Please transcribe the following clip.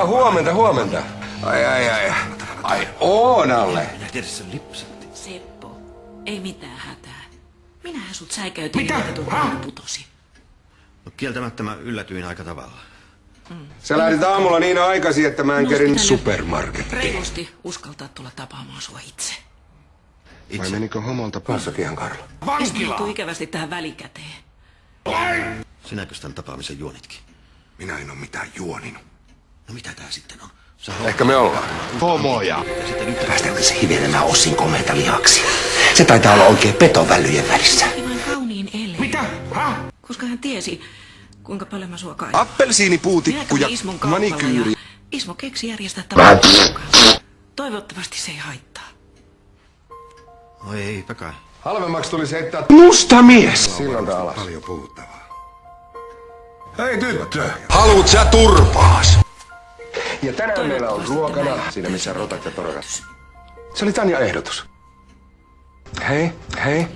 Huomenta, huomenta. Ai Oonalle. Seppo, ei mitään hätää. Minähän sut säikäytin, että tuo aina putosi. No kieltämättä mä yllätyin aika tavalla. Sä lähdit aamulla niin aikaisin, että mä en kerin supermarkettiin. Reilusti uskaltaa tulla tapaamaan sua itse. Vai menikö homolta passakihan Karla? Vankila! Ikävästi tähän välikäteen. Sinäkö tämän tapaamisen juonitkin? Minä en oo mitään juoninut. No mitä tää sitten on? Ehkä me ollaan. Homoja. Päästäänkö se hivelemään Ossin komeita lihaksia? Se taitaa olla oikein petovällyjen välissä. Oli vain kauniin ele. Mitä? Koska hän tiesi, kuinka paljon mä sua kaipan. Appelsiinipuutikku ja Ismon kaupalla manikyyri. ja Ismo keksi järjestää tapahtumaa. Toivottavasti se ei haittaa. Oi eipä kai. Halvemmaksi tulisi heittää musta mies. Sillalta alas. Paljon puhuttavaa. Hei tyttö. Haluut sä turpaas? Ja tänään meillä on ruokana, siinä missä rotat ja torokat. Se oli Tanja ehdotus. Hei.